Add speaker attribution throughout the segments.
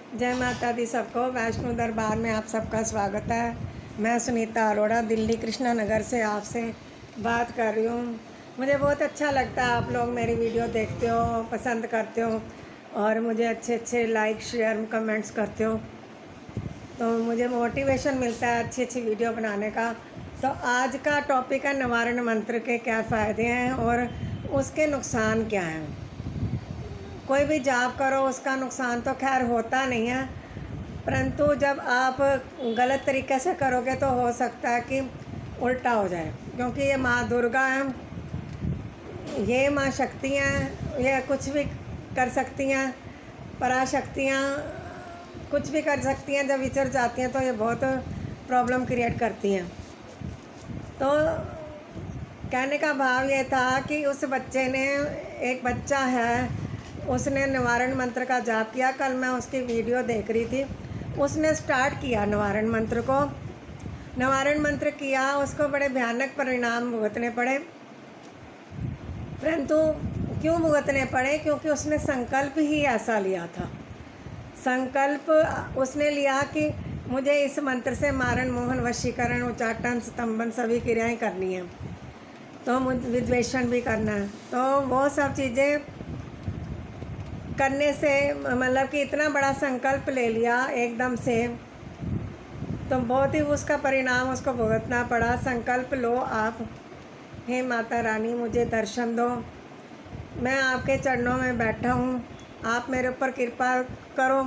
Speaker 1: जय माता दी सबको। वैष्णो दरबार में आप सबका स्वागत है। मैं सुनीता अरोड़ा दिल्ली कृष्णा नगर से आपसे बात कर रही हूँ। मुझे बहुत अच्छा लगता है आप लोग मेरी वीडियो देखते हो, पसंद करते हो और मुझे अच्छे अच्छे लाइक शेयर कमेंट्स करते हो, तो मुझे मोटिवेशन मिलता है अच्छी अच्छी वीडियो बनाने का। तो आज का टॉपिक है निवारण मंत्र के क्या फ़ायदे हैं और उसके नुकसान क्या हैं। कोई भी जाप करो उसका नुकसान तो खैर होता नहीं है, परंतु जब आप गलत तरीके से करोगे तो हो सकता है कि उल्टा हो जाए, क्योंकि ये माँ दुर्गा है, ये माँ शक्ति हैं, ये कुछ भी कर सकती हैं। पराशक्तियाँ कुछ भी कर सकती हैं। जब विचर जाती हैं तो ये बहुत प्रॉब्लम क्रिएट करती हैं। तो कहने का भाव ये था कि उस बच्चे ने, एक बच्चा है, उसने निवारण मंत्र का जाप किया। कल मैं उसकी वीडियो देख रही थी, उसने स्टार्ट किया निवारण मंत्र को। निवारण मंत्र किया, उसको बड़े भयानक परिणाम भुगतने पड़े। परंतु क्यों भुगतने पड़े? क्योंकि उसने संकल्प ही ऐसा लिया था। संकल्प उसने लिया कि मुझे इस मंत्र से मारण, मोहन, वशीकरण, उच्चाटन, स्तंभन सभी क्रियाएं करनी है, तो मुझे विद्वेषण भी करना है। तो वो सब चीज़ें करने से मतलब कि इतना बड़ा संकल्प ले लिया एकदम से, तो बहुत ही उसका परिणाम उसको भुगतना पड़ा। संकल्प लो आप, हे माता रानी मुझे दर्शन दो, मैं आपके चरणों में बैठा हूँ, आप मेरे ऊपर कृपा करो,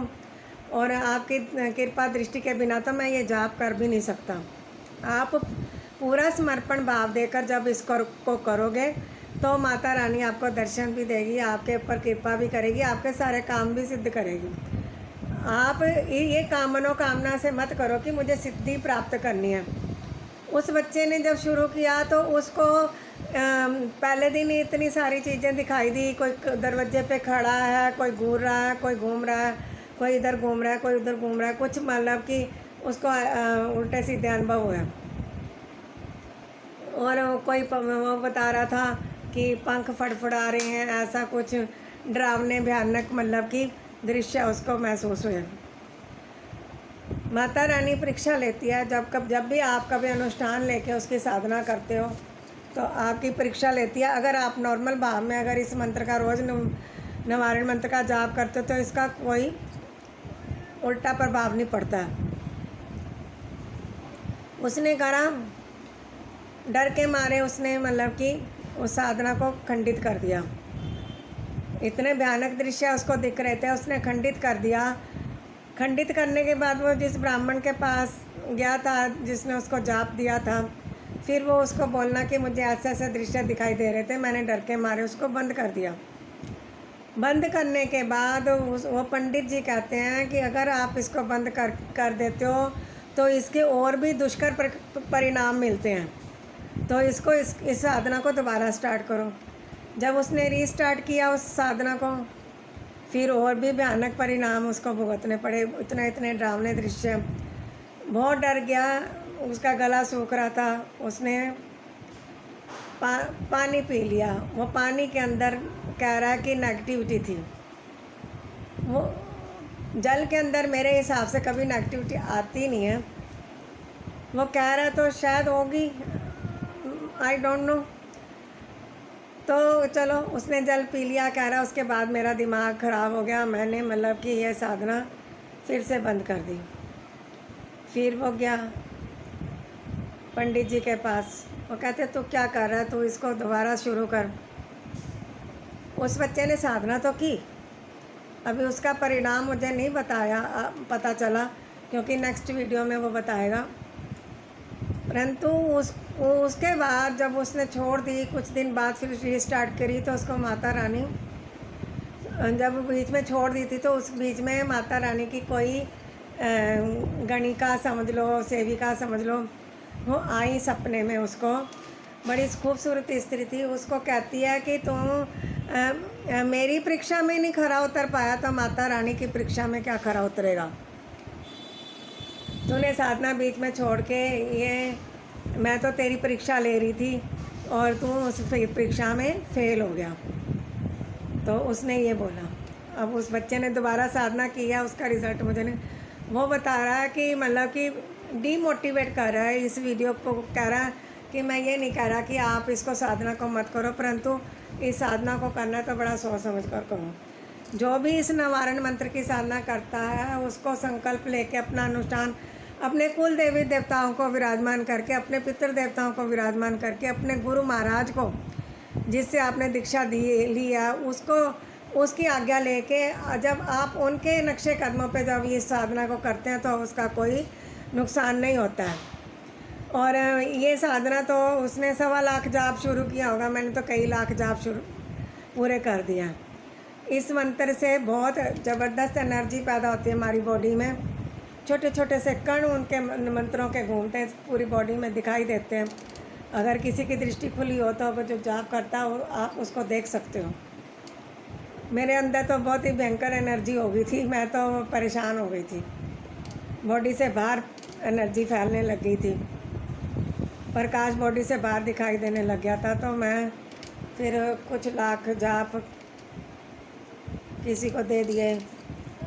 Speaker 1: और आपकी कृपा दृष्टि के बिना तो मैं ये जाप कर भी नहीं सकता। आप पूरा समर्पण भाव देकर जब इसको करोगे तो माता रानी आपको दर्शन भी देगी, आपके ऊपर कृपा भी करेगी, आपके सारे काम भी सिद्ध करेगी। आप ये मनोकामना से मत करो कि मुझे सिद्धि प्राप्त करनी है। उस बच्चे ने जब शुरू किया तो उसको पहले दिन ही इतनी सारी चीज़ें दिखाई दी। कोई दरवाजे पे खड़ा है, कोई घूर रहा है, कोई घूम रहा है, कोई इधर घूम रहा है, कोई उधर घूम रहा है, कुछ मतलब कि उसको उल्टे सीधे अनुभव हुए। और कोई वो बता रहा था कि पंख फड़फड़ा रहे हैं, ऐसा कुछ डरावने भयानक मतलब कि दृश्य उसको महसूस हुए। माता रानी परीक्षा लेती है। जब भी आप कभी अनुष्ठान लेके उसकी साधना करते हो तो आपकी परीक्षा लेती है। अगर आप नॉर्मल भाव में अगर इस मंत्र का रोज़ निवारण मंत्र का जाप करते हो तो इसका कोई उल्टा प्रभाव नहीं पड़ता। उसने करा, डर के मारे उसने मतलब कि उस साधना को खंडित कर दिया। इतने भयानक दृश्य उसको दिख रहे थे, उसने खंडित कर दिया। खंडित करने के बाद वो जिस ब्राह्मण के पास गया था, जिसने उसको जाप दिया था, फिर वो उसको बोलना कि मुझे ऐसे ऐसे दृश्य दिखाई दे रहे थे, मैंने डर के मारे उसको बंद कर दिया। बंद करने के बाद वो पंडित जी कहते हैं कि अगर आप इसको बंद कर देते हो तो इसके और भी दुष्कर परिणाम मिलते हैं, तो इस साधना को दोबारा स्टार्ट करो। जब उसने रीस्टार्ट किया उस साधना को, फिर और भी भयानक परिणाम उसको भुगतने पड़े। इतने डरावने दृश्य, बहुत डर गया, उसका गला सूख रहा था। उसने पानी पी लिया। वो पानी के अंदर कह रहा है कि नेगेटिविटी थी। वो जल के अंदर मेरे हिसाब से कभी नेगेटिविटी आती नहीं है। वो कह रहा तो शायद होगी, आई डोंट नो। तो चलो उसने जल पी लिया, कह रहा उसके बाद मेरा दिमाग ख़राब हो गया, मैंने मतलब कि ये साधना फिर से बंद कर दी। फिर वो गया पंडित जी के पास, वो कहते तू क्या कर रहा है, तू इसको दोबारा शुरू कर। उस बच्चे ने साधना तो की, अभी उसका परिणाम मुझे नहीं पता चला, क्योंकि नेक्स्ट वीडियो में वो बताएगा। परंतु उसके बाद जब उसने छोड़ दी, कुछ दिन बाद फिर रीस्टार्ट करी, तो उसको माता रानी, जब बीच में छोड़ दी थी तो उस बीच में माता रानी की कोई गणिका समझ लो, सेविका समझ लो, वो आई सपने में। उसको बड़ी खूबसूरत स्त्री थी, उसको कहती है कि तुम मेरी परीक्षा में नहीं खरा उतर पाया तो माता रानी की परीक्षा में क्या खरा उतरेगा। तूने साधना बीच में छोड़ के, ये मैं तो तेरी परीक्षा ले रही थी और तू उस परीक्षा में फेल हो गया। तो उसने ये बोला। अब उस बच्चे ने दोबारा साधना की है, उसका रिज़ल्ट मुझे नहीं, वो बता रहा है कि मतलब कि डीमोटिवेट कर रहा है इस वीडियो को, कह रहा है कि मैं ये नहीं कह रहा कि आप इसको साधना को मत करो, परंतु इस साधना को करना है तो बड़ा सोच समझ कर करो। जो भी इस निवारण मंत्र की साधना करता है उसको संकल्प लेके अपना अनुष्ठान अपने कुल देवी देवताओं को विराजमान करके, अपने पितृ देवताओं को विराजमान करके, अपने गुरु महाराज को जिससे आपने दीक्षा दी ली है उसको, उसकी आज्ञा लेके जब आप उनके नक्शे कदमों पे जब इस साधना को करते हैं तो उसका कोई नुकसान नहीं होता है। और ये साधना तो उसने 1.25 लाख जाप शुरू किया होगा, मैंने तो कई लाख जाप शुरू पूरे कर दिया। इस मंत्र से बहुत ज़बरदस्त एनर्जी पैदा होती है हमारी बॉडी में। छोटे छोटे से कण उनके मंत्रों के घूमते हैं, पूरी बॉडी में दिखाई देते हैं। अगर किसी की दृष्टि खुली हो तो वो जो जाप करता है आप उसको देख सकते हो। मेरे अंदर तो बहुत ही भयंकर एनर्जी हो गई थी, मैं तो परेशान हो गई थी, बॉडी से बाहर एनर्जी फैलने लग गई थी, प्रकाश बॉडी से बाहर दिखाई देने लग गया था। तो मैं फिर कुछ लाख जाप किसी को दे दिए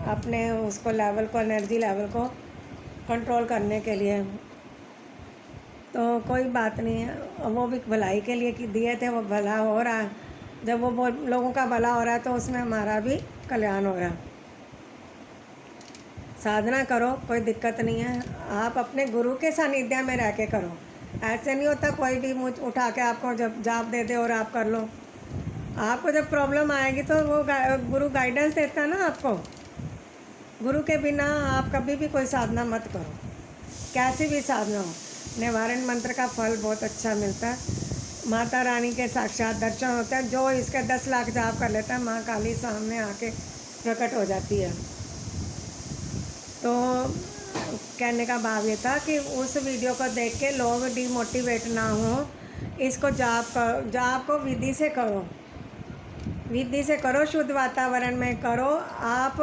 Speaker 1: अपने उसको लेवल को, एनर्जी लेवल को कंट्रोल करने के लिए। तो कोई बात नहीं है, वो भी भलाई के लिए कि दिए थे, वो भला हो रहा है। जब वो लोगों का भला हो रहा है तो उसमें हमारा भी कल्याण हो रहा है। साधना करो, कोई दिक्कत नहीं है, आप अपने गुरु के सानिध्य में रह के करो। ऐसे नहीं होता कोई भी मुझ उठा के आपको जब जाप दे दे और आप कर लो। आपको जब प्रॉब्लम आएगी तो वो गुरु गाइडेंस देता है ना आपको। गुरु के बिना आप कभी भी कोई साधना मत करो, कैसी भी साधना हो। निवारण मंत्र का फल बहुत अच्छा मिलता है, माता रानी के साक्षात दर्शन होते हैं। जो इसके 10 लाख जाप कर लेता है, माँ काली सामने आके प्रकट हो जाती है। तो कहने का भाव ये था कि उस वीडियो को देख के लोग डिमोटिवेट ना हो, इसको जाप को विधि से करो, विधि से करो, शुद्ध वातावरण में करो। आप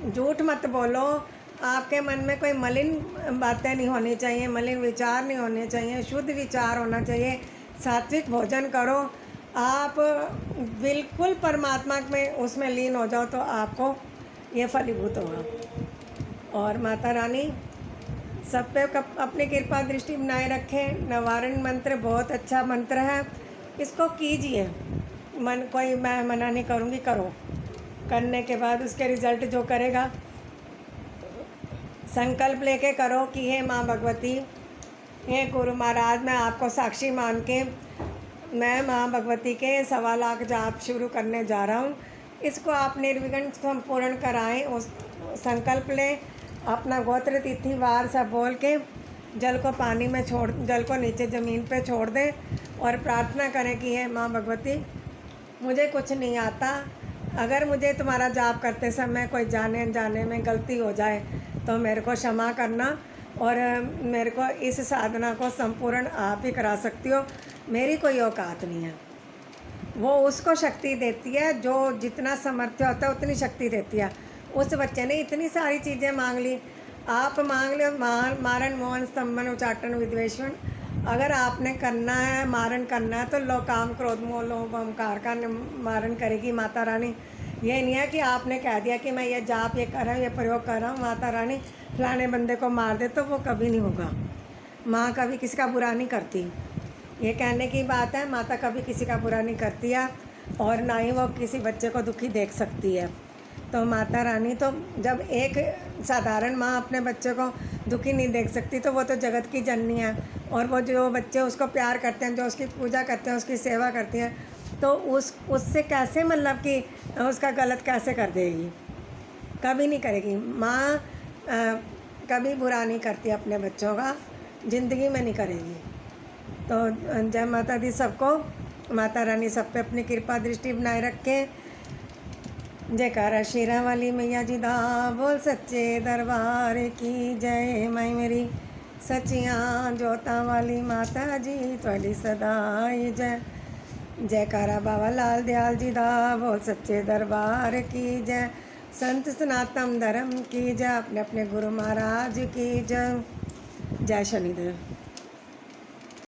Speaker 1: झूठ मत बोलो, आपके मन में कोई मलिन बातें नहीं होनी चाहिए, मलिन विचार नहीं होने चाहिए, शुद्ध विचार होना चाहिए। सात्विक भोजन करो, आप बिल्कुल परमात्मा में उसमें लीन हो जाओ तो आपको ये फलीभूत होगा। और माता रानी सब पे अपनी कृपा दृष्टि बनाए रखें। निवारण मंत्र बहुत अच्छा मंत्र है, इसको कीजिए। कोई मैं मना नहीं करूँगी, करो। करने के बाद उसके रिज़ल्ट जो करेगा, संकल्प लेके करो कि हे माँ भगवती, हे गुरु महाराज, मैं आपको साक्षी मान के मैं माँ भगवती के 1.25 लाख जाप शुरू करने जा रहा हूँ। इसको आप निर्विघ्न संपूर्ण कराएं। उस संकल्प लें, अपना गोत्र तिथि वार सब बोल के जल को पानी में छोड़, जल को नीचे ज़मीन पे छोड़ दें और प्रार्थना करें कि हे माँ भगवती, मुझे कुछ नहीं आता, अगर मुझे तुम्हारा जाप करते समय कोई जाने अनजाने में गलती हो जाए तो मेरे को क्षमा करना, और मेरे को इस साधना को संपूर्ण आप ही करा सकती हो, मेरी कोई औकात नहीं है। वो उसको शक्ति देती है जो जितना सामर्थ्य होता है उतनी शक्ति देती है। उस बच्चे ने इतनी सारी चीज़ें मांग ली, आप मांग लो मारण मोहन स्तंभन उच्चाटन विद्वेषण। अगर आपने करना है, मारण करना है, तो लो काम क्रोध मोह लोभ अहंकार का मारण करेगी माता रानी। ये नहीं है कि आपने कह दिया कि मैं ये जाप ये कर रहा हूँ, ये प्रयोग कर रहा हूँ, माता रानी फलाने बंदे को मार दे, तो वो कभी नहीं होगा। माँ कभी किसी का बुरा नहीं करती, ये कहने की बात है। माता कभी किसी का बुरा नहीं करती है, और ना ही वो किसी बच्चे को दुखी देख सकती है। तो माता रानी तो जब एक साधारण माँ अपने बच्चे को दुखी नहीं देख सकती, तो वो तो जगत की जननी है। और वो जो बच्चे उसको प्यार करते हैं, जो उसकी पूजा करते हैं, उसकी सेवा करती हैं, तो उससे कैसे मतलब कि उसका गलत कैसे कर देगी? कभी नहीं करेगी। माँ कभी बुरा नहीं करती अपने बच्चों का, ज़िंदगी में नहीं करेगी। तो जय माता दी सबको, माता रानी सब पे अपनी कृपा दृष्टि बनाए रखे। जयकारा शेरा वाली मैया जी दा बोल, सच्चे दरबार की जय। माई मेरी सचियां जोतां वाली माता जी थोड़ी सदाई जय। जयकारा बाबा लाल दयाल जी दा बोल, सच्चे दरबार की जय। संत सनातन धर्म की जय, अपने अपने गुरु महाराज की जय। जय शनिदेव।